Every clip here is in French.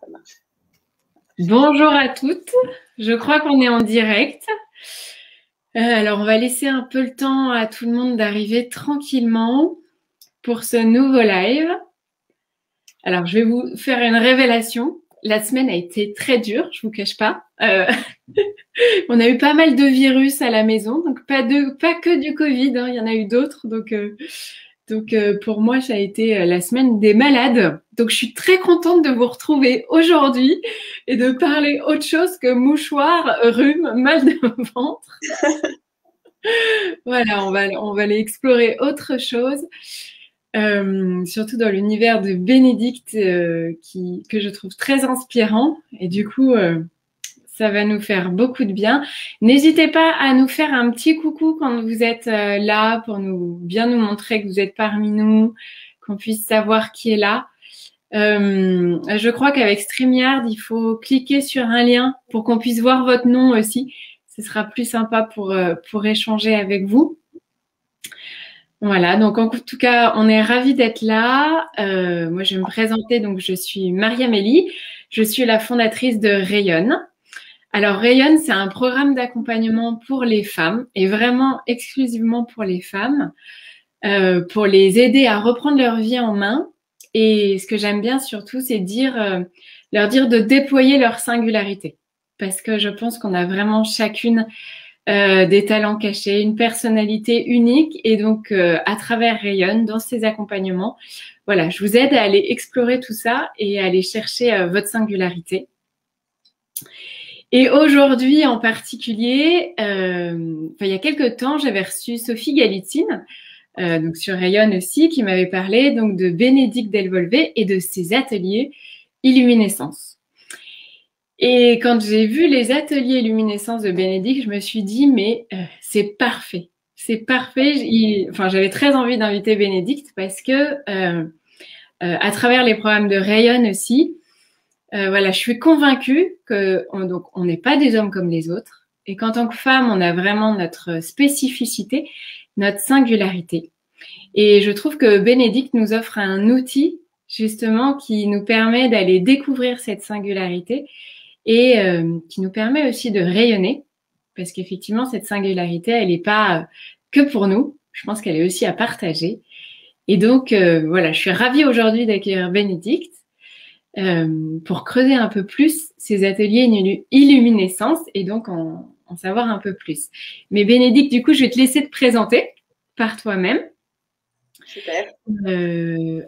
marche. Bonjour à toutes, je crois qu'on est en direct. Alors on va laisser un peu le temps à tout le monde d'arriver tranquillement pour ce nouveau live. Alors je vais vous faire une révélation. La semaine a été très dure, je vous cache pas. On a eu pas mal de virus à la maison, donc pas que du Covid, hein, il y en a eu d'autres. Donc pour moi, ça a été la semaine des malades. Donc je suis très contente de vous retrouver aujourd'hui et de parler autre chose que mouchoir, rhume, mal de ventre. Voilà, on va aller explorer autre chose, surtout dans l'univers de Bénédicte que je trouve très inspirant. Et du coup, ça va nous faire beaucoup de bien. N'hésitez pas à nous faire un petit coucou quand vous êtes là pour bien nous montrer que vous êtes parmi nous, qu'on puisse savoir qui est là. Je crois qu'avec StreamYard, il faut cliquer sur un lien pour qu'on puisse voir votre nom aussi. Ce sera plus sympa pour échanger avec vous. Voilà, donc en tout cas, on est ravis d'être là. Moi, je vais me présenter. Donc, je suis Marie-Amélie. Je suis la fondatrice de Rayonne. Alors, Rayonne, c'est un programme d'accompagnement pour les femmes et vraiment exclusivement pour les femmes, pour les aider à reprendre leur vie en main. Et ce que j'aime bien surtout, c'est leur dire de déployer leur singularité. Parce que je pense qu'on a vraiment chacune des talents cachés, une personnalité unique. Et donc, à travers Rayonne, dans ces accompagnements, voilà, je vous aide à aller explorer tout ça et à aller chercher votre singularité. Et aujourd'hui en particulier, il y a quelques temps, j'avais reçu Sophie Galitzine, donc sur Rayonne aussi, qui m'avait parlé donc de Bénédicte Delvolvé et de ses ateliers Illuminescence. Et quand j'ai vu les ateliers Illuminescence de Bénédicte, je me suis dit mais c'est parfait, c'est parfait. J'avais très envie d'inviter Bénédicte parce que à travers les programmes de Rayonne aussi. Voilà, je suis convaincue qu'on n'est pas des hommes comme les autres et qu'en tant que femme, on a vraiment notre spécificité, notre singularité. Et je trouve que Bénédicte nous offre un outil justement qui nous permet d'aller découvrir cette singularité et qui nous permet aussi de rayonner parce qu'effectivement, cette singularité, elle n'est pas que pour nous. Je pense qu'elle est aussi à partager. Et donc, voilà, je suis ravie aujourd'hui d'accueillir Bénédicte. Pour creuser un peu plus ces ateliers Illuminescence et donc en savoir un peu plus. Mais Bénédicte, du coup, je vais te laisser te présenter par toi-même. Super.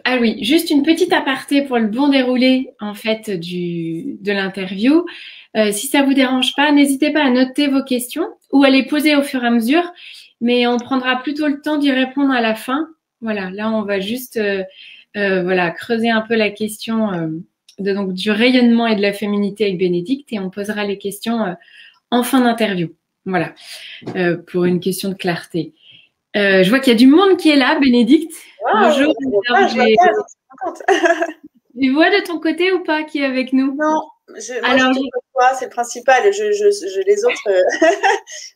Ah oui, juste une petite aparté pour le bon déroulé en fait de l'interview. Si ça vous dérange pas, n'hésitez pas à noter vos questions ou à les poser au fur et à mesure, mais on prendra plutôt le temps d'y répondre à la fin. Voilà, là on va juste creuser un peu la question donc du rayonnement et de la féminité avec Bénédicte et on posera les questions en fin d'interview. Voilà, pour une question de clarté. Je vois qu'il y a du monde qui est là, Bénédicte. Wow, bonjour. Tu vois de ton côté ou pas qui est avec nous? Non, moi je toi, c'est le principal. Je les autres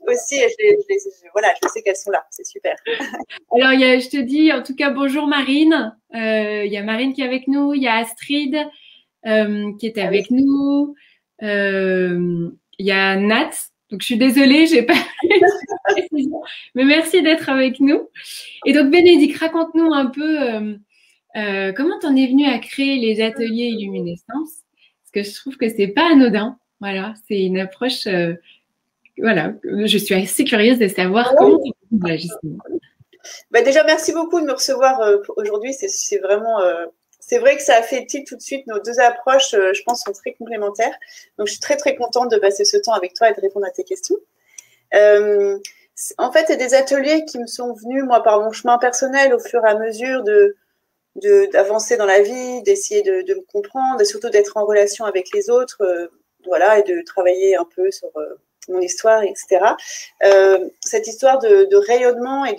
aussi, je sais qu'elles sont là, c'est super. Alors, je te dis en tout cas bonjour Marine. Il y a Marine qui est avec nous, il y a Astrid qui est avec nous. Il y a Nat. Donc, je suis désolée, j'ai pas mais merci d'être avec nous. Et donc, Bénédicte, raconte-nous un peu comment t'en es venue à créer les ateliers Illuminescence. Parce que je trouve que c'est pas anodin. Voilà, c'est une approche. Voilà, je suis assez curieuse de savoir comment tu fais là, justement. Déjà, merci beaucoup de me recevoir aujourd'hui. C'est vraiment. C'est vrai que ça a fait tilt tout de suite. Nos deux approches, je pense, sont très complémentaires. Donc, je suis très, très contente de passer ce temps avec toi et de répondre à tes questions. En fait, c'est des ateliers qui me sont venus, moi, par mon chemin personnel au fur et à mesure d'avancer dans la vie, d'essayer de me comprendre et surtout d'être en relation avec les autres, voilà, et de travailler un peu sur mon histoire, etc. Cette histoire de rayonnement et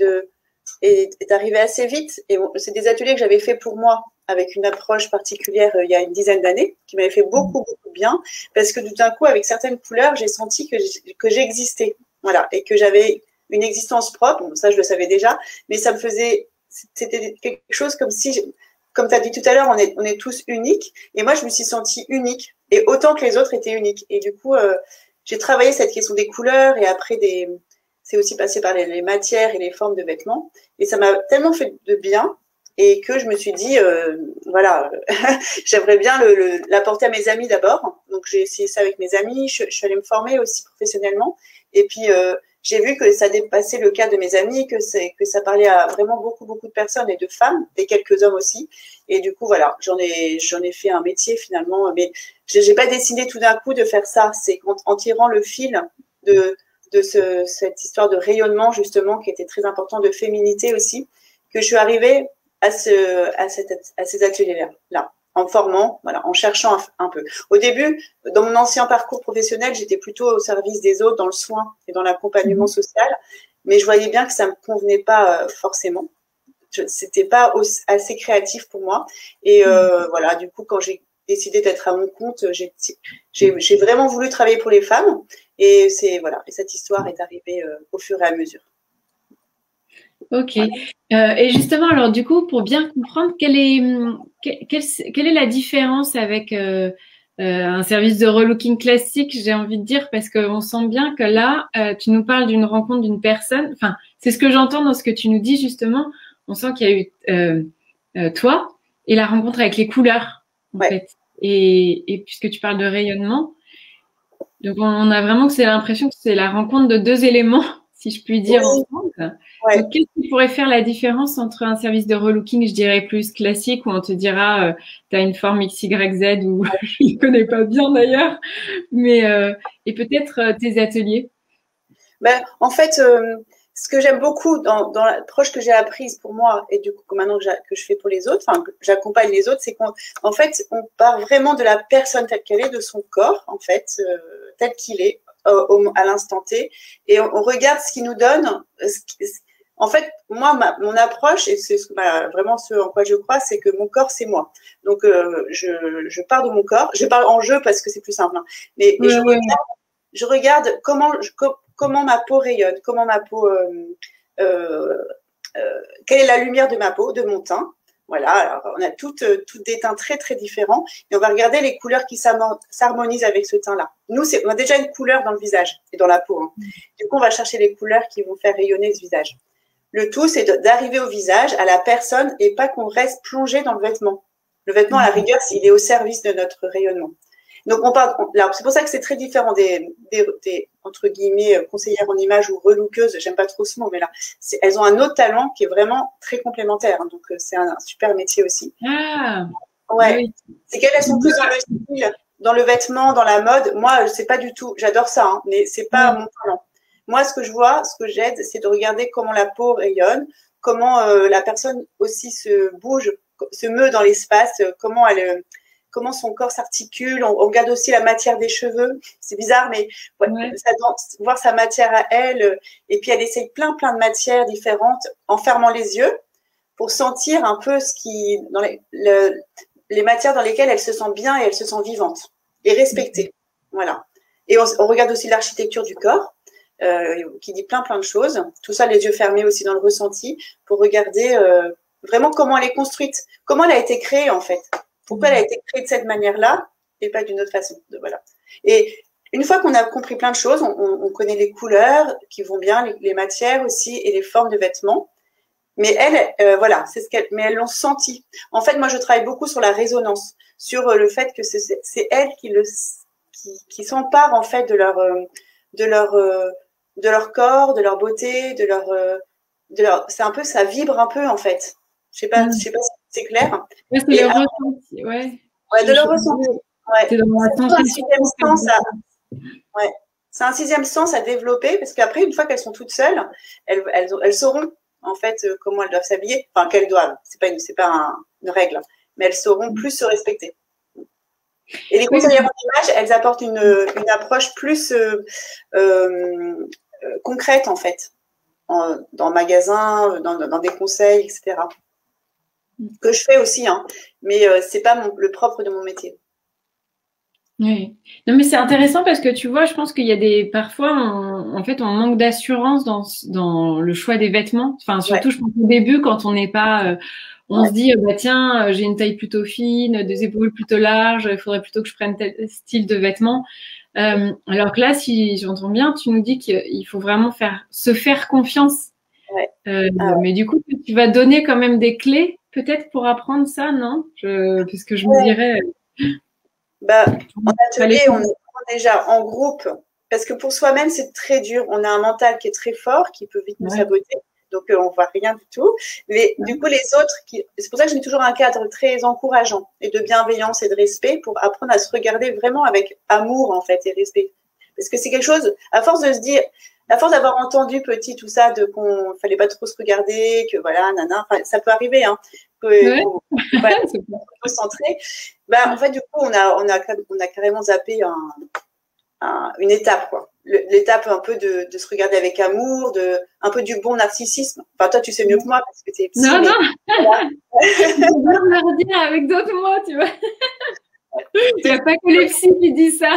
d'arriver assez vite. Et bon, c'est des ateliers que j'avais fait pour moi avec une approche particulière il y a une dizaine d'années qui m'avait fait beaucoup, beaucoup de bien parce que tout d'un coup, avec certaines couleurs, j'ai senti que j'existais. Voilà, et que j'avais une existence propre. Bon, ça, je le savais déjà, mais ça me faisait. C'était quelque chose comme si, comme tu as dit tout à l'heure, on est tous uniques. Et moi, je me suis sentie unique et autant que les autres étaient uniques. Et du coup, j'ai travaillé cette question des couleurs et après c'est aussi passé par les matières et les formes de vêtements. Et ça m'a tellement fait de bien et que je me suis dit, voilà, j'aimerais bien l'apporter à mes amis d'abord. Donc, j'ai essayé ça avec mes amis. Je suis allée me former aussi professionnellement. Et puis, j'ai vu que ça dépassait le cas de mes amis, que ça parlait à vraiment beaucoup, beaucoup de personnes et de femmes, et quelques hommes aussi. Et du coup, voilà, j'en ai fait un métier finalement. Mais j'ai pas décidé tout d'un coup de faire ça. C'est en tirant le fil de cette histoire de rayonnement, justement, qui était très important, de féminité aussi, que je suis arrivée à ces ateliers-là, en formant, voilà, en cherchant un peu. Au début, dans mon ancien parcours professionnel, j'étais plutôt au service des autres, dans le soin et dans l'accompagnement social, mais je voyais bien que ça me convenait pas forcément. C'était pas assez créatif pour moi. Et voilà, du coup, quand j'ai décidé d'être à mon compte, j'ai vraiment voulu travailler pour les femmes. Et voilà, et cette histoire est arrivée au fur et à mesure. Ok. Et justement, alors du coup, pour bien comprendre, quelle est la différence avec un service de relooking classique, j'ai envie de dire, parce qu'on sent bien que là, tu nous parles d'une rencontre d'une personne. Enfin, c'est ce que j'entends dans ce que tu nous dis justement. On sent qu'il y a eu toi et la rencontre avec les couleurs, en fait. Et puisque tu parles de rayonnement, donc on a vraiment que c'est l'impression que c'est la rencontre de deux éléments, si je puis dire, ensemble. Ouais. Donc, qu'est-ce qui pourrait faire la différence entre un service de relooking, je dirais plus classique, où on te dira, tu as une forme XYZ, ou je ne connais pas bien d'ailleurs, mais et peut-être tes ateliers. Ben, en fait, ce que j'aime beaucoup dans l'approche que j'ai apprise pour moi et du coup maintenant que je fais pour les autres, enfin que j'accompagne les autres, c'est qu'en fait on part vraiment de la personne telle qu'elle est, de son corps en fait, tel qu'il est à l'instant T, et on regarde ce qui nous donne. En fait, moi, mon approche, et c'est vraiment ce en quoi je crois, c'est que mon corps, c'est moi. Donc, je pars de mon corps. Je parle en jeu parce que c'est plus simple. Hein. Mais je regarde comment ma peau rayonne, comment ma peau, quelle est la lumière de ma peau, de mon teint. Voilà, alors on a toutes des teints très très différents et on va regarder les couleurs qui s'harmonisent avec ce teint-là. Nous, on a déjà une couleur dans le visage et dans la peau. Hein. Du coup, on va chercher les couleurs qui vont faire rayonner ce visage. Le tout, c'est d'arriver au visage, à la personne, et pas qu'on reste plongé dans le vêtement. Le vêtement, à la rigueur, il est au service de notre rayonnement. Donc, c'est pour ça que c'est très différent des entre guillemets, conseillères en images ou relookeuses. J'aime pas trop ce mot, mais là, elles ont un autre talent qui est vraiment très complémentaire. Hein, donc, c'est un super métier aussi. Ah, ouais. Oui. C'est qu'elles sont plus dans le style, dans le vêtement, dans la mode. Moi, c'est pas du tout. J'adore ça, hein, mais c'est pas mon talent. Moi, ce que je vois, ce que j'aide, c'est de regarder comment la peau rayonne, comment la personne aussi se bouge, se meut dans l'espace, comment son corps s'articule. On regarde aussi la matière des cheveux. C'est bizarre, mais ça doit voir sa matière à elle. Et puis, elle essaye plein de matières différentes en fermant les yeux pour sentir un peu dans les matières dans lesquelles elle se sent bien et elle se sent vivante et respectée. Voilà. Et on regarde aussi l'architecture du corps. Qui dit plein de choses. Tout ça, les yeux fermés aussi dans le ressenti, pour regarder vraiment comment elle est construite, comment elle a été créée en fait. Pourquoi elle a été créée de cette manière-là et pas d'une autre façon. Voilà. Et une fois qu'on a compris plein de choses, on connaît les couleurs qui vont bien, les matières aussi et les formes de vêtements. Mais voilà, mais elles l'ont senti. En fait, moi, je travaille beaucoup sur la résonance, sur le fait que c'est elles qui s'emparent en fait de leur corps, de leur beauté, c'est un peu, ça vibre un peu en fait. Je sais pas si c'est clair. Ouais, c'est le ressenti, ouais. Ouais, de leur ressenti. Ouais. C'est un sixième sens à développer, parce qu'après, une fois qu'elles sont toutes seules, elles sauront en fait comment elles doivent s'habiller. Enfin, qu'elles doivent. C'est pas une règle, mais elles sauront plus se respecter. Et les conseillères en image, elles apportent une approche plus concrète en fait, dans magasin, dans des conseils, etc. Que je fais aussi, hein, mais c'est pas le propre de mon métier. Oui. Non, mais c'est intéressant parce que tu vois, je pense qu'il y a parfois, en fait, on manque d'assurance dans le choix des vêtements. Enfin, surtout, je pense au début, quand on n'est pas on se dit, bah, tiens, j'ai une taille plutôt fine, des épaules plutôt larges, il faudrait plutôt que je prenne tel style de vêtements. Alors que là, si j'entends bien, tu nous dis qu'il faut vraiment se faire confiance. Ouais. Mais du coup, tu vas donner quand même des clés, peut-être pour apprendre ça, non? Parce que je me dirais. Bah, en atelier, on apprend déjà en groupe, parce que pour soi-même, c'est très dur. On a un mental qui est très fort, qui peut vite nous saboter. Donc, on voit rien du tout. Mais du coup, les autres, c'est pour ça que je mets toujours un cadre très encourageant et de bienveillance et de respect pour apprendre à se regarder vraiment avec amour, en fait, et respect. Parce que c'est quelque chose, à force de se dire, à force d'avoir entendu petit tout ça, qu'on fallait pas trop se regarder, que voilà, nana, ça peut arriver, hein, faut concentrer. Bah, en fait, du coup, on a carrément zappé une étape, quoi. L'étape un peu de se regarder avec amour, un peu du bon narcissisme. Enfin, toi, tu sais mieux que moi parce que tu es psy. Non, non. Je vais me le redire avec d'autres mots, tu vois. Il n'y a pas que les psys qui disent ça.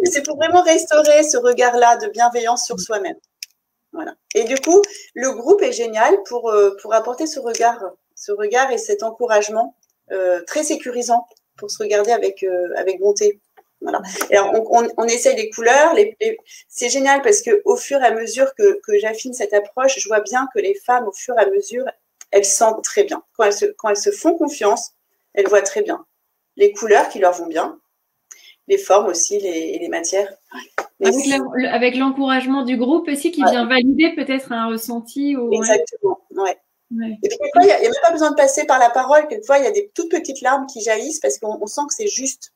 C'est pour vraiment restaurer ce regard-là de bienveillance sur soi-même. Voilà. Et du coup, le groupe est génial pour apporter ce regard et cet encouragement très sécurisant pour se regarder avec bonté. Voilà. Et alors, on essaye les couleurs. C'est génial parce qu'au fur et à mesure que j'affine cette approche, je vois bien que les femmes, au fur et à mesure, elles sentent très bien. Quand elles se font confiance, elles voient très bien les couleurs qui leur vont bien, les formes aussi, les matières. Avec l'encouragement du groupe aussi qui vient valider peut-être un ressenti. Exactement, ouais. Et puis, quelquefois, il n'y a même pas besoin de passer par la parole. Quelquefois, il y a des toutes petites larmes qui jaillissent parce qu'on sent que c'est juste,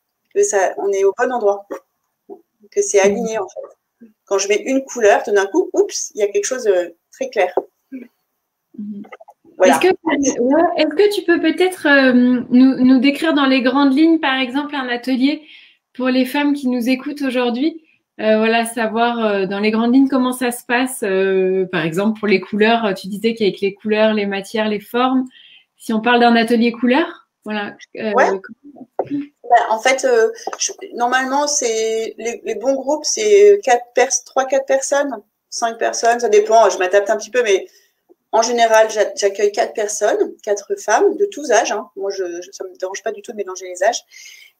on est au bon endroit, que c'est aligné, en fait. Quand je mets une couleur, tout d'un coup, oups, il y a quelque chose de très clair. Voilà. Est-ce que tu peux peut-être nous décrire dans les grandes lignes, par exemple, un atelier pour les femmes qui nous écoutent aujourd'hui? Voilà, savoir dans les grandes lignes comment ça se passe. Par exemple, pour les couleurs, tu disais qu'avec les couleurs, les matières, les formes, si on parle d'un atelier couleur, voilà. En fait, normalement, c'est les bons groupes, c'est 3-4 personnes, 5 personnes, ça dépend, je m'adapte un petit peu, mais en général, j'accueille 4 personnes, 4 femmes de tous âges. Hein. Moi, ça ne me dérange pas du tout de mélanger les âges.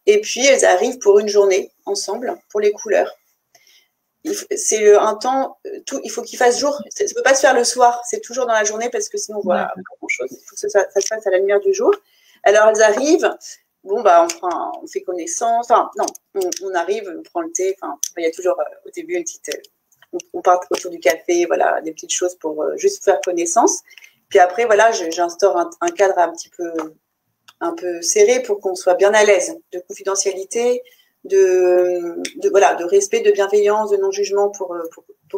Et puis, elles arrivent pour une journée ensemble pour les couleurs. C'est un temps, il faut qu'il fasse jour. Ça ne peut pas se faire le soir, c'est toujours dans la journée parce que sinon on voit pas grand-chose. Il faut que ça se fasse à la lumière du jour. Alors, elles arrivent. Bon, bah, on fait connaissance. Enfin, non, on arrive, on prend le thé. Enfin, il y a toujours au début une petite. On part autour du café, voilà, des petites choses pour juste faire connaissance. Puis après, voilà, j'instaure un cadre un peu serré pour qu'on soit bien à l'aise, de confidentialité, de respect, de bienveillance, de non-jugement pour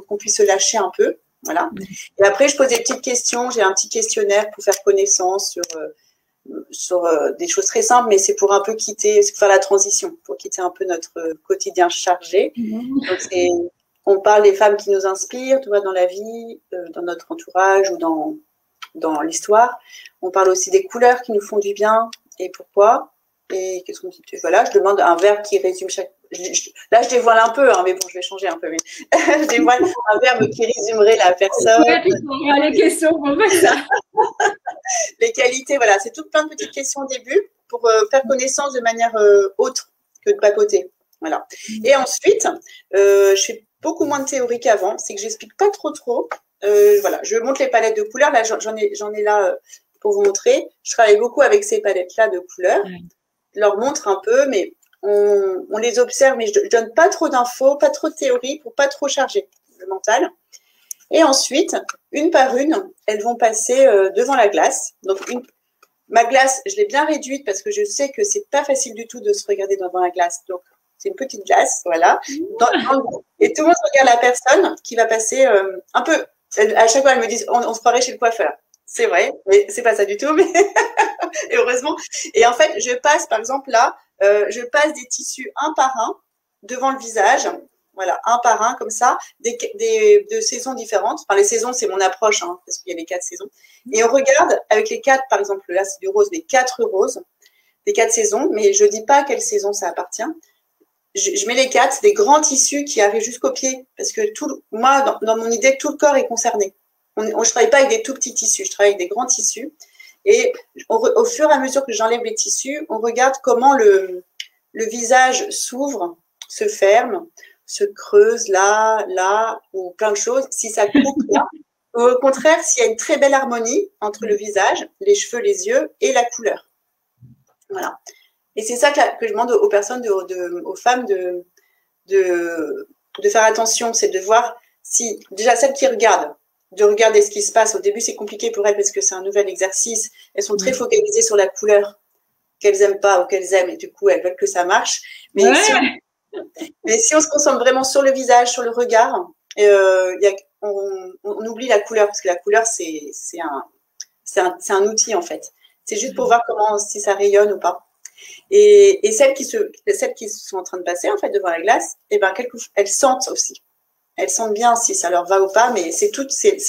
qu'on puisse se lâcher un peu. Voilà. Et après, je pose des petites questions. J'ai un petit questionnaire pour faire connaissance sur des choses très simples, mais c'est pour un peu faire la transition, pour quitter un peu notre quotidien chargé. Donc, on parle des femmes qui nous inspirent, tu vois, dans la vie, dans notre entourage ou dans l'histoire. On parle aussi des couleurs qui nous font du bien et pourquoi. Et qu'est-ce qu'on dit? Voilà, je demande un verbe qui résume chaque. Là, je dévoile un peu, hein, mais bon, je vais changer un peu. Mais je dévoile un verbe qui résumerait la personne. Les questions pour ça. Les qualités, voilà, c'est tout plein de petites questions au début pour faire connaissance de manière autre que de papoter. Voilà. Et ensuite, je fais beaucoup moins de théorie qu'avant, c'est que j'explique pas trop. Voilà, je montre les palettes de couleurs. Là, j'en ai là pour vous montrer. Je travaille beaucoup avec ces palettes-là de couleurs. Je leur montre un peu, mais on les observe, mais je donne pas trop d'infos, pas trop de théorie pour pas trop charger le mental. Et ensuite, une par une, elles vont passer devant la glace. Donc, ma glace, je l'ai bien réduite parce que je sais que c'est pas facile du tout de se regarder devant la glace. Donc, c'est une petite glace, voilà. Et tout le monde regarde la personne qui va passer un peu. À chaque fois, elles me disent, on se croirait chez le coiffeur. C'est vrai, mais c'est pas ça du tout. Mais et heureusement. Et en fait, je passe, par exemple, là, je passe des tissus un par un devant le visage. Voilà, un par un, comme ça, de saisons différentes. Enfin, les saisons, c'est mon approche, hein, parce qu'il y a les 4 saisons. Et on regarde avec les 4, par exemple, là, c'est du rose, les 4 roses, les 4 saisons, mais je dis pas à quelle saison ça appartient. Je mets les 4, c'est des grands tissus qui arrivent jusqu'aux pieds, parce que moi, dans mon idée, tout le corps est concerné. je travaille pas avec des tout petits tissus, je travaille avec des grands tissus. Et au fur et à mesure que j'enlève les tissus, on regarde comment le visage s'ouvre, se ferme, se creuse là, ou plein de choses. Si ça coupe là, ou au contraire, s'il y a une très belle harmonie entre le visage, les cheveux, les yeux et la couleur. Voilà. Et c'est ça que je demande aux personnes, aux femmes de faire attention, c'est de voir si, déjà celles qui regardent, de regarder ce qui se passe. Au début, c'est compliqué pour elles parce que c'est un nouvel exercice. Elles sont très focalisées sur la couleur qu'elles n'aiment pas ou qu'elles aiment et du coup, elles veulent que ça marche. Mais, si on se concentre vraiment sur le visage, sur le regard, on oublie la couleur parce que la couleur, c'est un outil en fait. C'est juste pour voir si ça rayonne ou pas. Et celles qui sont en train de passer en fait devant la glace, elles sentent aussi. Elles sentent bien si ça leur va ou pas, mais c'est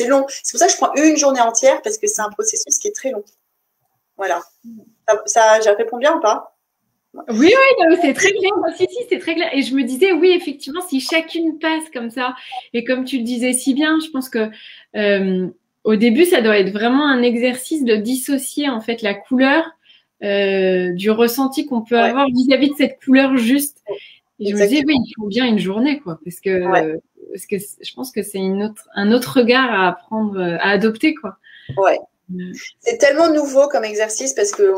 long. C'est pour ça que je prends une journée entière parce que c'est un processus qui est très long. Voilà. Ça je réponds bien ou pas? Oui, c'est très clair. Si, c'est très clair. Et je me disais, oui, effectivement, si chacune passe comme ça, et comme tu le disais si bien, je pense que au début, ça doit être vraiment un exercice de dissocier en fait la couleur du ressenti qu'on peut avoir vis-à-vis de cette couleur juste. Et je me disais, oui, il faut bien une journée, quoi, parce que je pense que c'est un autre regard à apprendre, à adopter, quoi. Ouais. C'est tellement nouveau comme exercice parce que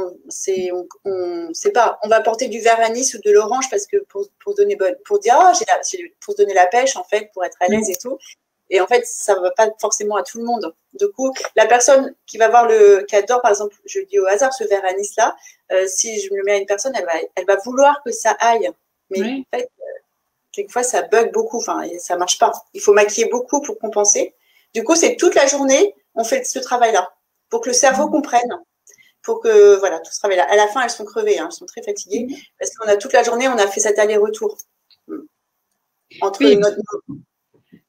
on sait pas, on va porter du vert anis ou de l'orange parce que pour dire pour se donner la pêche en fait, pour être à l'aise et tout. Et en fait, ça va pas forcément à tout le monde. Du coup, la personne qui va voir qui adore, par exemple, je dis au hasard ce vert anis là, si je me le mets à une personne, elle va vouloir que ça aille. Mais en fait, quelquefois, ça bug beaucoup. Enfin, ça marche pas. Il faut maquiller beaucoup pour compenser. Du coup, c'est toute la journée, on fait ce travail-là pour que le cerveau comprenne. Pour que, voilà, tout ce travail-là. À la fin, elles sont crevées, elles sont très fatiguées parce qu'on a toute la journée, on a fait cet aller-retour.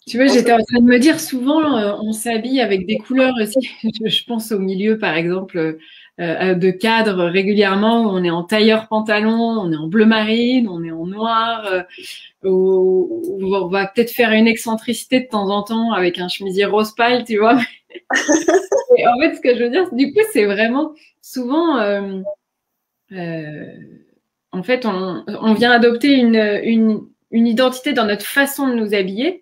Tu vois, j'étais en train de me dire, souvent, on s'habille avec des couleurs aussi. Je pense au milieu, par exemple, de cadre régulièrement, où on est en tailleur pantalon, on est en bleu marine, on est en noir, où on va peut-être faire une excentricité de temps en temps avec un chemisier rose pâle, tu vois. Et en fait, ce que je veux dire, du coup, c'est vraiment souvent, en fait, on vient adopter une identité dans notre façon de nous habiller.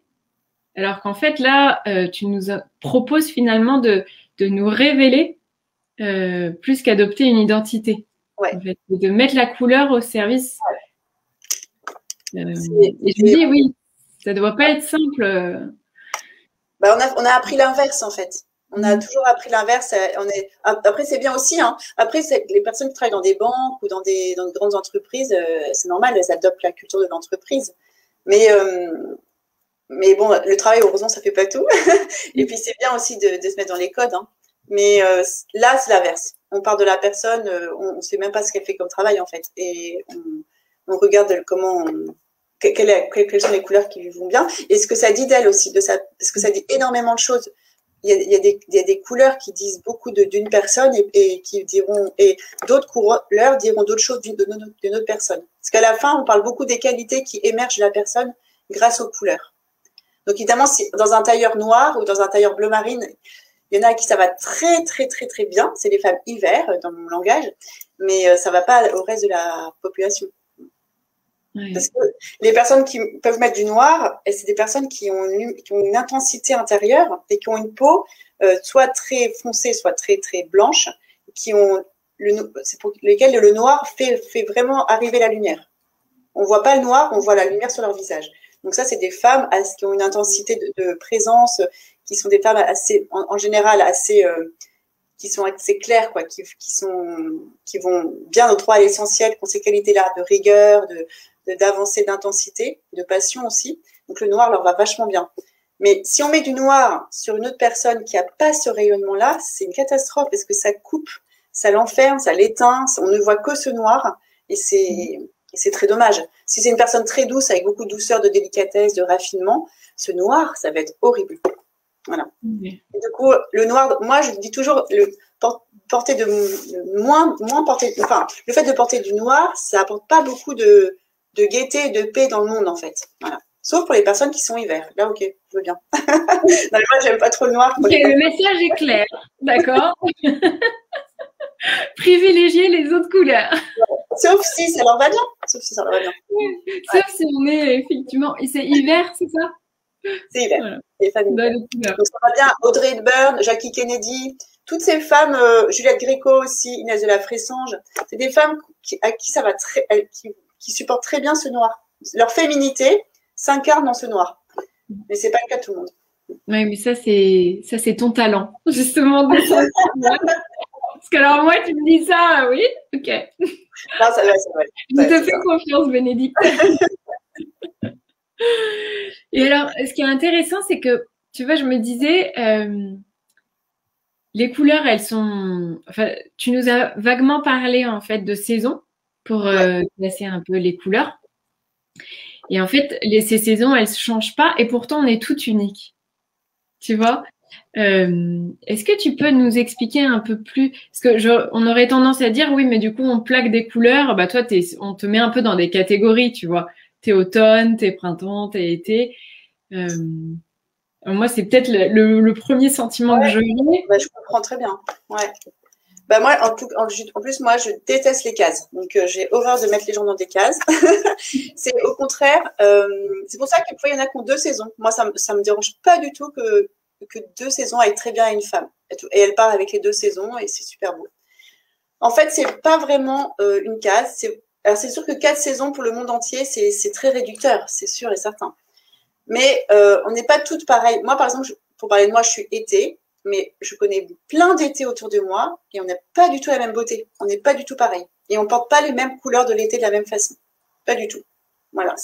Alors qu'en fait, là, tu nous proposes finalement de nous révéler plus qu'adopter une identité. Ouais. En fait, de mettre la couleur au service. Et je me dis, oui, ça ne doit pas être simple. On a appris l'inverse, en fait. On a toujours appris l'inverse. Après, c'est bien aussi. Hein. Après, les personnes qui travaillent dans des banques ou dans de grandes entreprises, c'est normal, elles adoptent la culture de l'entreprise. Mais bon, le travail, heureusement, ça fait pas tout. Et puis, c'est bien aussi de se mettre dans les codes. Hein. Mais là, c'est l'inverse. On part de la personne, on ne sait même pas ce qu'elle fait comme travail, en fait. Et on regarde quelles sont les couleurs qui lui vont bien. Et ce que ça dit d'elle aussi, parce que ça dit énormément de choses. Il y a des couleurs qui disent beaucoup d'une personne et d'autres couleurs diront d'autres choses d'une autre personne. Parce qu'à la fin, on parle beaucoup des qualités qui émergent de la personne grâce aux couleurs. Donc, évidemment, si dans un tailleur noir ou dans un tailleur bleu marine, il y en a à qui ça va très, très, très, très bien. C'est les femmes hiver, dans mon langage. Mais ça ne va pas au reste de la population. Oui. Parce que les personnes qui peuvent mettre du noir, c'est des personnes qui ont une intensité intérieure et qui ont une peau soit très foncée, soit très, très blanche, c'est pour lesquelles le noir fait vraiment arriver la lumière. On ne voit pas le noir, on voit la lumière sur leur visage. Donc ça, c'est des femmes qui ont une intensité de présence, qui sont des femmes en général qui sont assez claires, quoi, qui vont bien au droit à l'essentiel, qui ont ces qualités-là de rigueur, d'avancée, d'intensité, de passion aussi. Donc le noir leur va vachement bien. Mais si on met du noir sur une autre personne qui n'a pas ce rayonnement-là, c'est une catastrophe parce que ça coupe, ça l'enferme, ça l'éteint, on ne voit que ce noir et c'est très dommage. Si c'est une personne très douce, avec beaucoup de douceur, de délicatesse, de raffinement, ce noir, ça va être horrible. Voilà. Et du coup, le noir, moi, je dis toujours, le fait de porter du noir, ça apporte pas beaucoup de gaieté et de paix dans le monde, en fait. Voilà. Sauf pour les personnes qui sont hiver. Là, ok, je veux bien. Non, mais moi, j'aime pas trop le noir. Ok, le message est clair, d'accord. Privilégier les autres couleurs. Sauf si ça leur va bien. Sauf si ça leur va bien. Sauf si on est effectivement, et c'est hiver, c'est ça? C'est hiver. Voilà. Les femmes Dans hiver. les couleurs. Donc, ça va bien. Audrey Hepburn, Jackie Kennedy, toutes ces femmes, Juliette Gréco aussi, Inès de la Fressange, c'est des femmes à qui ça va qui supportent très bien ce noir. Leur féminité s'incarne dans ce noir. Mais c'est pas le cas de tout le monde. Oui, mais ça c'est ton talent, justement. Parce que alors moi, tu me dis ça, oui, ok. Non, ça va, ça va. Je te fais confiance, Bénédicte. Et alors, ce qui est intéressant, c'est que, tu vois, je me disais, les couleurs, elles sont... Enfin, tu nous as vaguement parlé, en fait, de saison pour classer un peu les couleurs. Et en fait, ces saisons, elles ne changent pas et pourtant, on est toutes uniques. Tu vois? Est-ce que tu peux nous expliquer un peu plus? Parce que on aurait tendance à dire, oui, mais du coup, on plaque des couleurs. Bah, toi, on te met un peu dans des catégories, tu vois. T'es automne, t'es printemps, t'es été. Moi, c'est peut-être le premier sentiment que je ai. Bah, je comprends très bien. Ouais. Bah, moi, en plus, moi, je déteste les cases. Donc, j'ai horreur de mettre les gens dans des cases. C'est au contraire, c'est pour ça qu'il y en a qui ont 2 saisons. Moi, ça me dérange pas du tout que 2 saisons aillent très bien à une femme. Et elle part avec les 2 saisons et c'est super beau. En fait, c'est pas vraiment une case. Alors, c'est sûr que 4 saisons pour le monde entier, c'est très réducteur, c'est sûr et certain. Mais on n'est pas toutes pareilles. Moi, par exemple, pour parler de moi, je suis été, mais je connais plein d'étés autour de moi et on n'a pas du tout la même beauté. On n'est pas du tout pareil. Et on ne porte pas les mêmes couleurs de l'été de la même façon. Pas du tout. Voilà.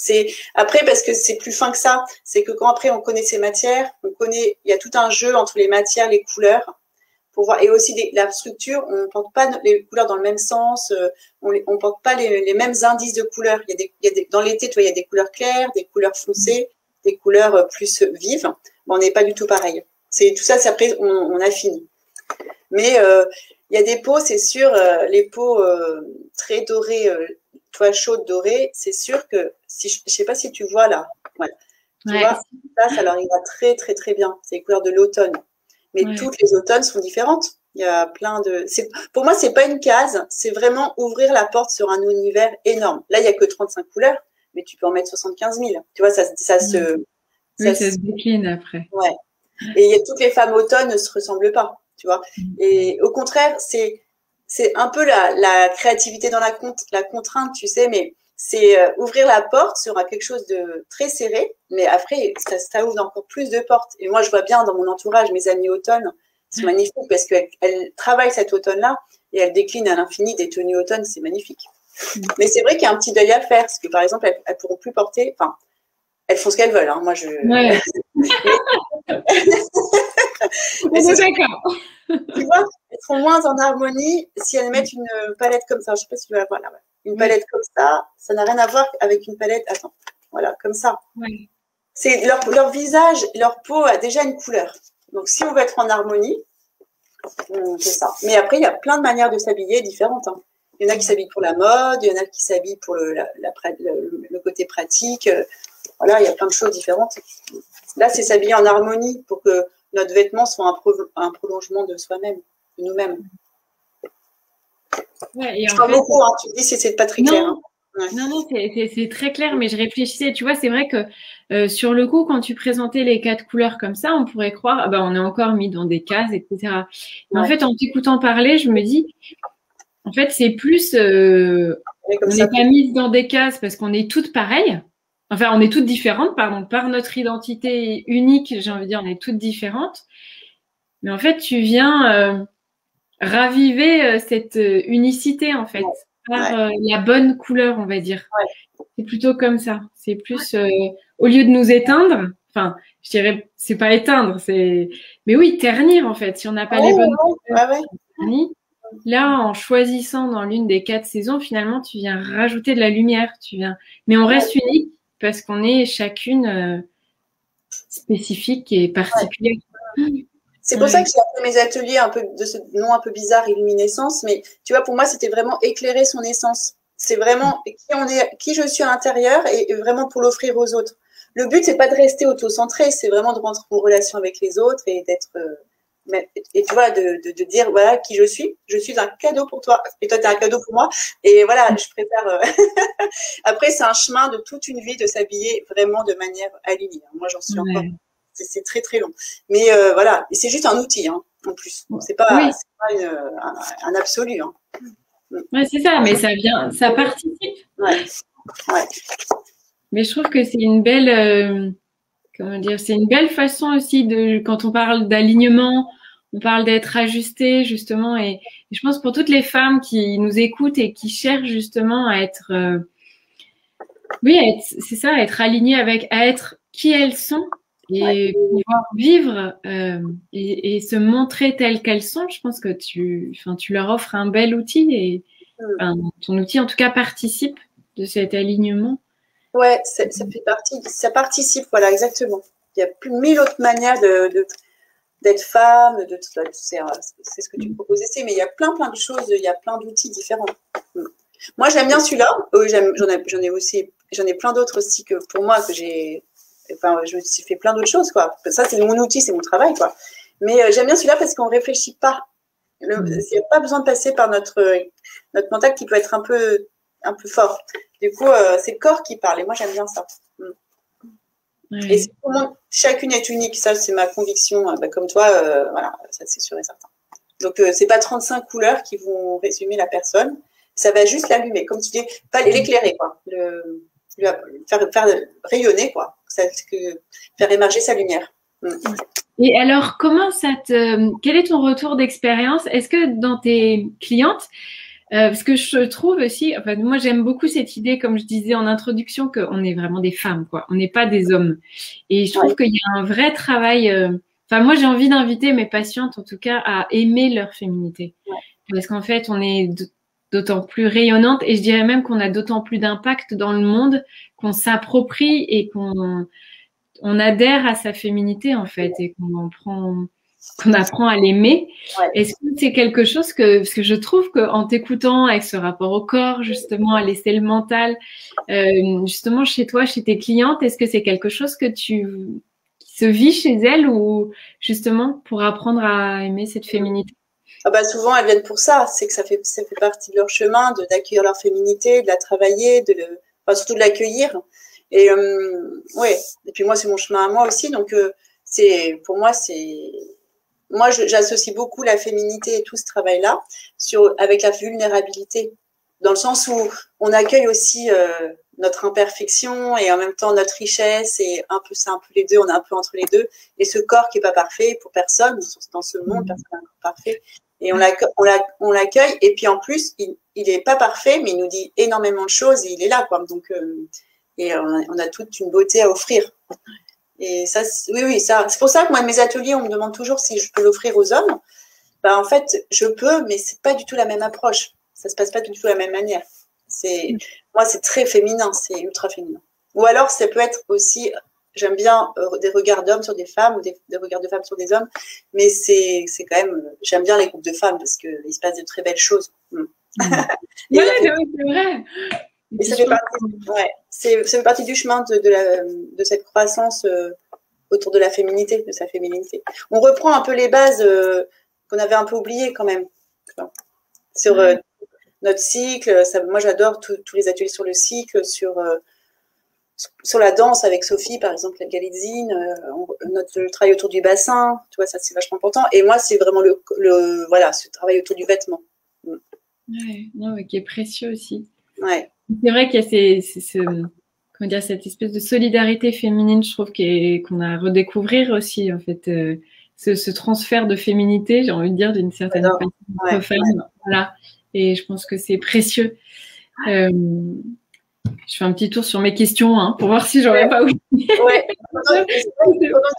Après, parce que c'est plus fin que ça, c'est que quand après on connaît ces matières, il y a tout un jeu entre les matières, les couleurs, pour voir, et aussi la structure, on ne porte pas les couleurs dans le même sens, on ne porte pas les mêmes indices de couleurs. Dans l'été, il y a des couleurs claires, des couleurs foncées, des couleurs plus vives, mais on n'est pas du tout pareil. Tout ça, c'est après, on affine. Mais il y a des peaux, c'est sûr, les peaux très dorées, toi chaude dorée, c'est sûr que, je ne sais pas si tu vois là, voilà. Tu vois, ça leur ira très très très bien. C'est les couleurs de l'automne. Mais toutes les automnes sont différentes. Il y a plein de. Pour moi, c'est pas une case, c'est vraiment ouvrir la porte sur un univers énorme. Là, il n'y a que 35 couleurs, mais tu peux en mettre 75 000. Tu vois, ça se décline après. Ouais. Et toutes les femmes automne ne se ressemblent pas, tu vois. Et au contraire, c'est un peu la créativité dans la contrainte, tu sais, mais c'est ouvrir la porte sur quelque chose de très serré, mais après, ça ouvre encore plus de portes. Et moi, je vois bien dans mon entourage, mes amies automne, c'est magnifique parce qu'elles travaillent cet automne-là et elles déclinent à l'infini des tenues automne, c'est magnifique. Mais c'est vrai qu'il y a un petit deuil à faire, parce que par exemple, elles ne pourront plus porter, enfin, elles font ce qu'elles veulent, hein. Moi, je... Ouais. On est d'accord. Tu vois, elles seront moins en harmonie si elles mettent une palette comme ça. Je ne sais pas si tu vas la voir là. Une palette comme ça n'a rien à voir avec une palette. Attends, voilà, comme ça. Ouais. C'est leur visage, leur peau a déjà une couleur. Donc, si on veut être en harmonie, c'est ça. Mais après, il y a plein de manières de s'habiller différentes. Hein. Il y en a qui s'habillent pour la mode, il y en a qui s'habillent pour le côté pratique. Voilà, il y a plein de choses différentes. Là, c'est s'habiller en harmonie pour que notre vêtement soit un prolongement de soi-même, de nous-mêmes. Ouais, je parle beaucoup, hein, tu me dis si c'est pas très clair. Hein. Ouais. Non, c'est très clair, mais je réfléchissais. Tu vois, c'est vrai que sur le coup, quand tu présentais les 4 couleurs comme ça, on pourrait croire, on est encore mis dans des cases, etc. Mais en fait, en t'écoutant parler, je me dis, en fait, c'est plus, on n'est pas mises dans des cases parce qu'on est toutes pareilles. Enfin, on est toutes différentes, pardon, par notre identité unique, j'ai envie de dire, on est toutes différentes. Mais en fait, tu viens raviver cette unicité, en fait, par la bonne couleur, on va dire. Ouais. C'est plutôt comme ça. C'est plus, au lieu de nous éteindre, enfin, je dirais, c'est pas éteindre, mais oui, ternir, en fait. Si on n'a pas les bonnes couleurs, ternir. Là, en choisissant dans l'une des 4 saisons, finalement, tu viens rajouter de la lumière. Mais on reste unique parce qu'on est chacune spécifique et particulière. Ouais. C'est pour ça que j'ai appelé mes ateliers un peu de ce nom un peu bizarre, illuminescence. Mais tu vois, pour moi, c'était vraiment éclairer son essence. C'est vraiment qui je suis à l'intérieur et vraiment pour l'offrir aux autres. le but, c'est pas de rester auto-centré, c'est vraiment de rentrer en relation avec les autres et d'être, et tu vois, de dire, voilà, qui je suis un cadeau pour toi, et toi, tu es un cadeau pour moi, et voilà, je préfère. Après, c'est un chemin de toute une vie de s'habiller vraiment de manière alignée. Moi, j'en suis encore. C'est très, très long. Mais voilà, et c'est juste un outil, hein, en plus. C'est pas, un absolu. Hein. Ouais, c'est ça, mais ça vient, ça participe. Ouais. Mais je trouve que c'est une belle, comment dire, c'est une belle façon aussi de, quand on parle d'alignement, on parle d'être ajusté justement, et je pense pour toutes les femmes qui nous écoutent et qui cherchent justement à être, c'est ça, à être alignées avec, à être qui elles sont et pouvoir vivre et se montrer telles qu'elles sont. Je pense que tu leur offres un bel outil et ton outil en tout cas participe de cet alignement. Ouais, ça fait partie, ça participe, voilà, exactement. Il y a plus de 1000 autres manières d'être femme, c'est ce que tu proposes ici, mais il y a plein de choses, il y a plein d'outils différents. Moi, j'aime bien celui-là. J'en ai plein d'autres aussi que pour moi que j'ai. Enfin, je me suis fait plein d'autres choses, quoi. Ça, c'est mon outil, c'est mon travail, quoi. Mais j'aime bien celui-là parce qu'on réfléchit pas. Il n'y a pas besoin de passer par notre mental qui peut être un peu fort. Du coup, c'est le corps qui parle. Et moi, j'aime bien ça. Et chacune est unique. Ça, c'est ma conviction. Comme toi, voilà, ça, c'est sûr et certain. Donc, c'est pas 35 couleurs qui vont résumer la personne. Ça va juste l'allumer. Comme tu dis, pas l'éclairer, quoi. Faire rayonner, quoi. Faire émerger sa lumière. Et alors, quel est ton retour d'expérience? Est-ce que dans tes clientes, parce que je trouve aussi, enfin, moi j'aime beaucoup cette idée, comme je disais en introduction, qu'on est vraiment des femmes, quoi. On n'est pas des hommes. Et je trouve qu'il y a un vrai travail. Enfin, moi j'ai envie d'inviter mes patientes, en tout cas, à aimer leur féminité, parce qu'en fait, on est d'autant plus rayonnante, et je dirais même qu'on a d'autant plus d'impact dans le monde, qu'on s'approprie et qu'on adhère à sa féminité, en fait, et qu'on apprend à l'aimer. Est-ce que c'est quelque chose parce que je trouve qu'en t'écoutant avec ce rapport au corps, justement, à laisser le mental, justement, chez toi, chez tes clientes, est-ce que c'est quelque chose qui se vit chez elles, ou justement pour apprendre à aimer cette féminité? Souvent, elles viennent pour ça. C'est que ça fait partie de leur chemin, d'accueillir leur féminité, de la travailler, surtout de l'accueillir. Et et puis moi, c'est mon chemin à moi aussi. Donc, pour moi, moi, j'associe beaucoup la féminité et tout ce travail-là avec la vulnérabilité, dans le sens où on accueille aussi notre imperfection et en même temps notre richesse, et c'est un peu les deux, on est un peu entre les deux. Et ce corps qui est pas parfait pour personne, dans ce monde, personne n'est parfait. Et on l'accueille, et puis en plus, il est pas parfait, mais il nous dit énormément de choses, et il est là, quoi. Donc, et on a toute une beauté à offrir. Et ça, oui, ça. C'est pour ça que moi, mes ateliers, on me demande toujours si je peux l'offrir aux hommes. En fait, je peux, mais c'est pas du tout la même approche. Ça se passe pas du tout de la même manière. Moi, c'est très féminin, c'est ultra féminin. Ou alors, ça peut être aussi, j'aime bien des regards d'hommes sur des femmes, ou des regards de femmes sur des hommes, mais c'est quand même, j'aime bien les groupes de femmes parce qu'il se passe de très belles choses. C'est vrai. Et ça fait partie du chemin de cette croissance autour de la féminité, de sa féminité. On reprend un peu les bases qu'on avait un peu oubliées quand même. Sur notre cycle, moi j'adore tous les ateliers sur le cycle, sur la danse avec Sophie, par exemple, la Galitzine, notre travail autour du bassin, tu vois, ça c'est vachement important. Et moi, c'est vraiment ce travail autour du vêtement. Qui est précieux aussi. Ouais. C'est vrai qu'il y a cette espèce de solidarité féminine, je trouve, qu'on a à redécouvrir aussi, en fait, ce transfert de féminité, j'ai envie de dire, d'une certaine façon, entre femmes. Voilà. Et je pense que c'est précieux. Je fais un petit tour sur mes questions, pour voir si j'aurais pas oublié. Pendant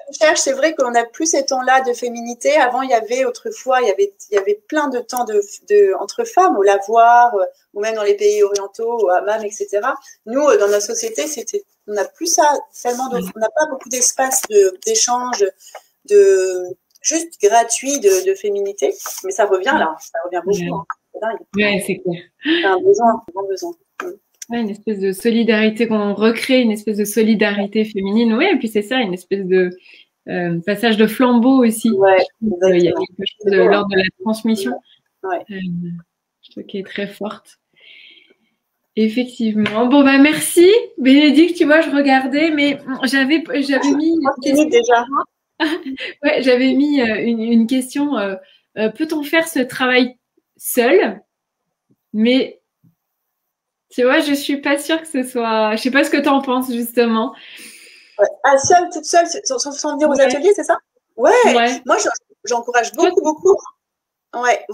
qu'on cherche, c'est vrai qu'on n'a plus ces temps-là de féminité. Avant, autrefois, il y avait plein de temps entre femmes, au lavoir, ou même dans les pays orientaux, au hammam, etc. Nous, dans notre société, on n'a plus ça tellement, on n'a pas beaucoup d'espace d'échange, juste gratuit de féminité. Mais ça revient là, ça revient beaucoup. C'est dingue. Ouais, c'est clair. C'est un besoin, un grand besoin. Ouais, une espèce de solidarité, qu'on recrée une espèce de solidarité féminine. Oui, et puis c'est ça, une espèce de passage de flambeau aussi. Ouais, Il y a exactement. quelque chose C'est de beau, hein. l'ordre de la transmission, Ouais. je trouve qui est très forte. Effectivement. Bon, bah merci, Bénédicte. Tu vois, je regardais, mais j'avais mis une 30 question. minutes déjà. Ouais, j'avais mis une question. Peut-on faire ce travail seul? Mais tu vois, je suis pas sûre que ce soit. Je sais pas ce que tu en penses justement. Ouais. Ah, seule, toute seule, sans venir aux Ouais, ateliers, c'est ça? Ouais, ouais. moi j'encourage Toi, beaucoup, beaucoup. Ouais,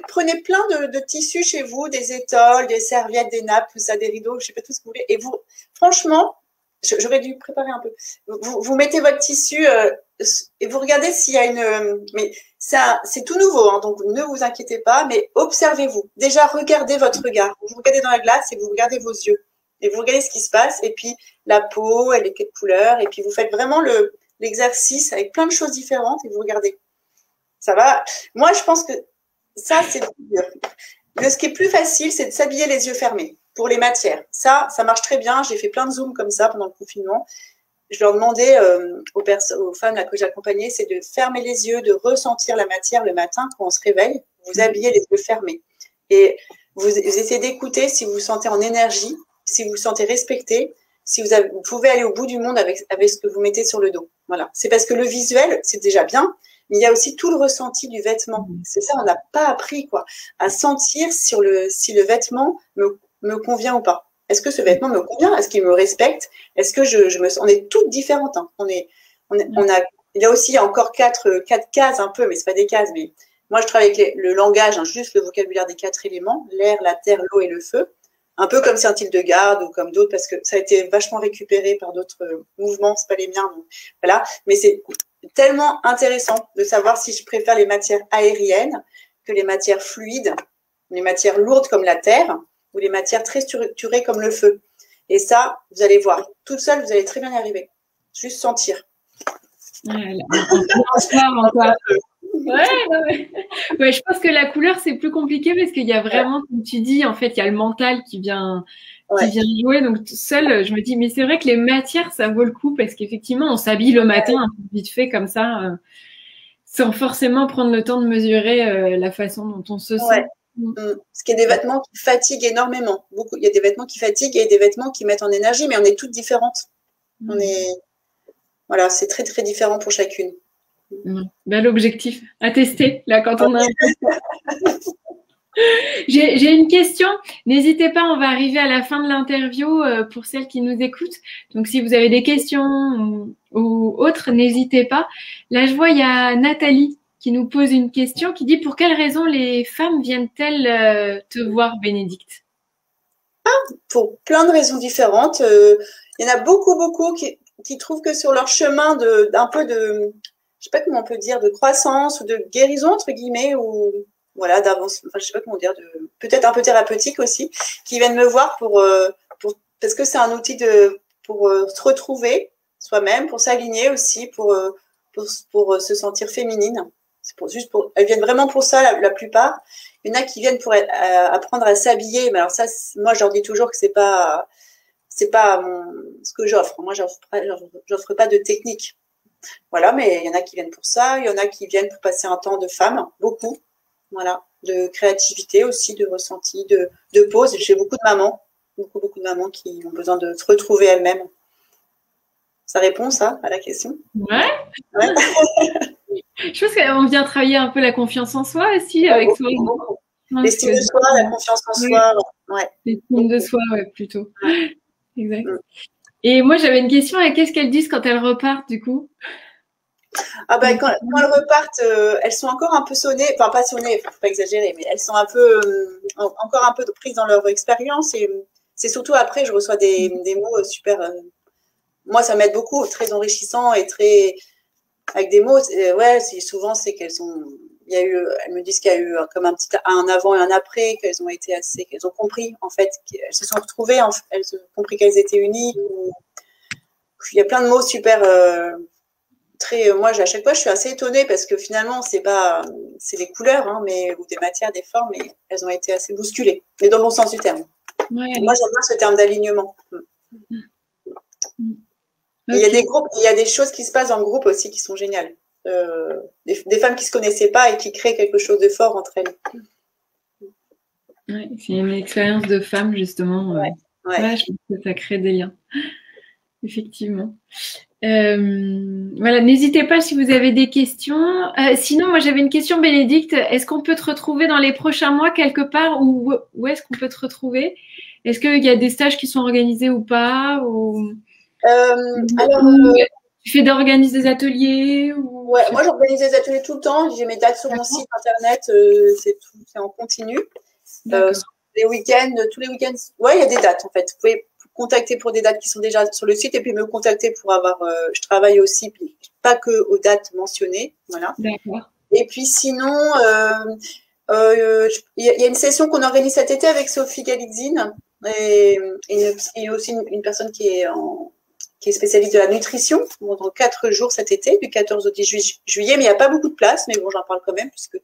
prenez plein de tissus chez vous, des étoiles, des serviettes, des nappes, tout ça, des rideaux, je sais pas tout ce que vous voulez. Et vous, franchement, j'aurais dû préparer un peu. Vous mettez votre tissu et vous regardez s'il y a une. Mais c'est tout nouveau, hein, donc ne vous inquiétez pas, mais observez-vous. Déjà, regardez votre regard. Vous regardez dans la glace et vous regardez vos yeux. Et vous regardez ce qui se passe. Et puis, la peau, elle est quelle couleur. Et puis, vous faites vraiment l'exercice avec plein de choses différentes et vous regardez. Ça va. Moi, je pense que ça, c'est le plus dur. Ce qui est plus facile, c'est de s'habiller les yeux fermés pour les matières. Ça marche très bien. J'ai fait plein de zooms comme ça pendant le confinement. Je leur demandais aux femmes là, que j'accompagnais, c'est de fermer les yeux, de ressentir la matière le matin quand on se réveille. Vous habillez les yeux fermés. Et vous essayez d'écouter si vous vous sentez en énergie, si vous vous sentez respecté, si vous pouvez aller au bout du monde avec ce que vous mettez sur le dos. Voilà. C'est parce que le visuel, c'est déjà bien, mais il y a aussi tout le ressenti du vêtement. C'est ça, on n'a pas appris quoi, à sentir si le vêtement me convient ou pas. Est-ce que ce vêtement me convient? Est-ce qu'il me respecte? Est-ce que on est toutes différentes. Hein. Il y a aussi encore quatre cases un peu, mais c'est pas des cases. Mais moi, je travaille avec le langage, hein, juste le vocabulaire des 4 éléments, l'air, la terre, l'eau et le feu. Un peu comme Saint-Hildegarde ou comme d'autres, parce que ça a été vachement récupéré par d'autres mouvements, c'est pas les miens. Donc, voilà. Mais c'est tellement intéressant de savoir si je préfère les matières aériennes que les matières fluides, les matières lourdes comme la terre ou les matières très structurées comme le feu. Et ça, vous allez voir, toute seule, vous allez très bien y arriver. Juste sentir. Ouais, je pense que la couleur, c'est plus compliqué parce qu'il y a vraiment, comme tu dis, en fait, il y a le mental qui vient jouer. Donc, seul, je me dis, mais c'est vrai que les matières, ça vaut le coup parce qu'effectivement, on s'habille le matin un peu vite fait comme ça, sans forcément prendre le temps de mesurer la façon dont on se sent. Parce qu'il y a des vêtements qui fatiguent énormément. Beaucoup. Il y a des vêtements qui fatiguent et des vêtements qui mettent en énergie, mais on est toutes différentes. Voilà, c'est très, très différent pour chacune. Bel objectif à tester, là, quand on a J'ai une question. N'hésitez pas, on va arriver à la fin de l'interview pour celles qui nous écoutent. Donc, si vous avez des questions ou autres, n'hésitez pas. Là, je vois, il y a Nathalie qui nous pose une question qui dit: pour quelles raisons les femmes viennent-elles te voir, Bénédicte? Pour plein de raisons différentes. Il y en a beaucoup, beaucoup qui trouvent que sur leur chemin d'un peu de, je sais pas comment on peut dire, de croissance ou de guérison, entre guillemets, ou voilà, d'avance, enfin, je sais pas comment dire, peut-être un peu thérapeutique aussi, qui viennent me voir parce que c'est un outil pour se retrouver soi-même, pour s'aligner aussi, pour se sentir féminine. Elles viennent vraiment pour ça, la plupart. Il y en a qui viennent pour apprendre à s'habiller, mais alors ça, moi, je leur dis toujours que c'est pas ce que j'offre. Moi, j'offre pas de technique. Voilà, mais il y en a qui viennent pour ça, il y en a qui viennent pour passer un temps de femme, beaucoup. Voilà, de créativité aussi, de ressenti, de pause. J'ai beaucoup de mamans, beaucoup de mamans qui ont besoin de se retrouver elles-mêmes. Ça répond, ça, à la question? Ouais. Je pense qu'on vient travailler un peu la confiance en soi aussi, avec soi. L'estime de soi, la confiance en soi. Ouais. L'estime de soi, ouais, plutôt. Ouais. Exact. Et moi, j'avais une question. Qu'est-ce qu'elles disent quand elles repartent, du coup? Ah ben, quand elles repartent, elles sont encore un peu sonnées, enfin pas sonnées, faut pas exagérer, mais elles sont un peu encore un peu prises dans leur expérience et c'est surtout après je reçois des mots super. Moi, ça m'aide beaucoup, très enrichissant et très avec des mots. Ouais, souvent c'est qu'elles ont, elles me disent qu'il y a eu comme un avant et un après, qu'elles ont été qu'elles ont compris en fait, qu'elles se sont retrouvées, elles ont compris qu'elles étaient unies. Il y a plein de mots super. Moi, à chaque fois, je suis assez étonnée parce que finalement, c'est des couleurs, hein, ou des matières, des formes, mais elles ont été assez bousculées, mais dans le bon sens du terme. Ouais. Moi, j'aime bien ce terme d'alignement. Il y a des groupes, il y a des choses qui se passent dans le groupe aussi qui sont géniales. Des femmes qui ne se connaissaient pas et qui créent quelque chose de fort entre elles. Ouais, c'est une expérience de femme, justement. Ouais. Je pense que ça crée des liens. Effectivement. Voilà, n'hésitez pas si vous avez des questions. Sinon, moi j'avais une question, Bénédicte. Est-ce qu'on peut te retrouver dans les prochains mois quelque part ou où est-ce qu'on peut te retrouver? Est-ce qu'il y a des stages qui sont organisés ou pas tu fais d'organiser des ateliers Ouais, moi j'organise des ateliers tout le temps. J'ai mes dates sur mon site internet. C'est en continu. Les week-ends, tous les week-ends. Ouais, il y a des dates en fait. Vous pouvez contacter pour des dates qui sont déjà sur le site et puis me contacter pour avoir. Je travaille aussi, puis pas que aux dates mentionnées, voilà. D'accord. Et puis sinon, il y a une session qu'on organise cet été avec Sophie Galitzine et aussi une personne qui est spécialiste de la nutrition, dans 4 jours cet été, du 14 au 18 juillet, mais il n'y a pas beaucoup de place, mais bon, j'en parle quand même, puisque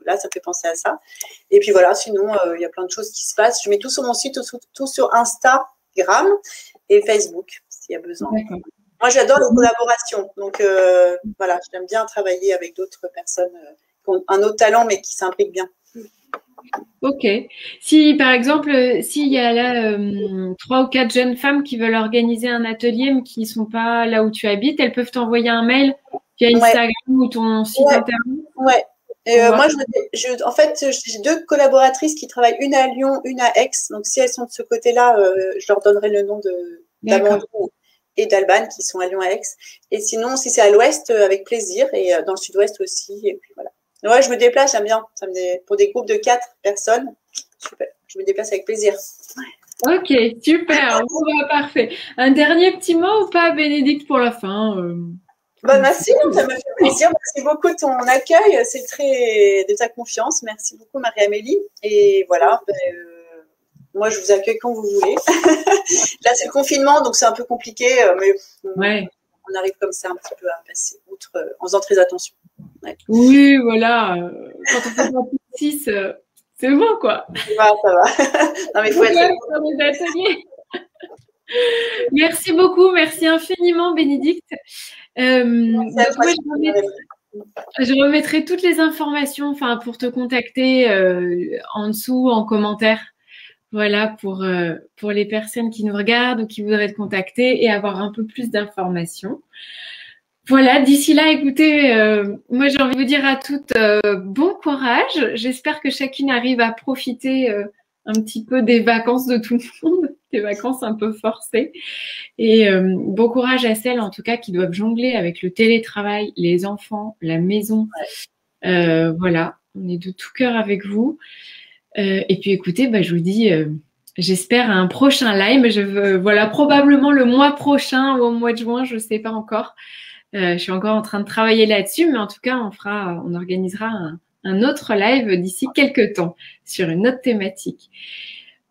là, ça me fait penser à ça. Et puis voilà, sinon, il y a plein de choses qui se passent. Je mets tout sur mon site, tout sur Instagram et Facebook, s'il y a besoin. Moi, j'adore les collaborations, donc voilà, j'aime bien travailler avec d'autres personnes qui ont un autre talent, mais qui s'impliquent bien. Ok. Si, par exemple, s'il y a là 3 ou 4 jeunes femmes qui veulent organiser un atelier mais qui ne sont pas là où tu habites, elles peuvent t'envoyer un mail via Instagram ou ton site internet. Ouais. Moi, en fait, j'ai 2 collaboratrices qui travaillent, une à Lyon, une à Aix. Donc, si elles sont de ce côté-là, je leur donnerai le nom d'Amandine et d'Alban qui sont à Lyon et Aix. Et sinon, si c'est à l'ouest, avec plaisir. Et dans le sud-ouest aussi. Et puis voilà. Ouais, je me déplace, j'aime bien. Pour des groupes de 4 personnes, super. Je me déplace avec plaisir. Ok, super. Parfait. Un dernier petit mot ou pas, Bénédicte, pour la fin Merci, ça me fait plaisir. Merci beaucoup de ton accueil. C'est de ta confiance. Merci beaucoup, Marie-Amélie. Et voilà, moi, je vous accueille quand vous voulez. Là, c'est le confinement, donc c'est un peu compliqué, mais on arrive comme ça un petit peu à passer outre en faisant très attention. Ouais. Oui, voilà. Quand on fait pas plus 6, c'est bon, quoi. Ça va. Non, mais il faut être. Merci beaucoup, merci infiniment, Bénédicte. Je remettrai toutes les informations, pour te contacter en dessous, en commentaire. Voilà, pour les personnes qui nous regardent ou qui voudraient te contacter et avoir un peu plus d'informations. Voilà, d'ici là, écoutez, moi j'ai envie de vous dire à toutes bon courage. J'espère que chacune arrive à profiter un petit peu des vacances de tout le monde, des vacances un peu forcées. Et bon courage à celles en tout cas qui doivent jongler avec le télétravail, les enfants, la maison. Voilà, on est de tout cœur avec vous. Et puis écoutez, je vous dis, j'espère à un prochain live. Voilà, probablement le mois prochain ou au mois de juin, je ne sais pas encore. Je suis encore en train de travailler là-dessus, mais en tout cas, on organisera un autre live d'ici quelques temps sur une autre thématique.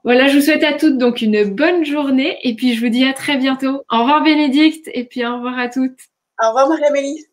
Voilà, je vous souhaite à toutes donc une bonne journée et puis je vous dis à très bientôt. Au revoir Bénédicte et puis au revoir à toutes. Au revoir Marie-Amélie.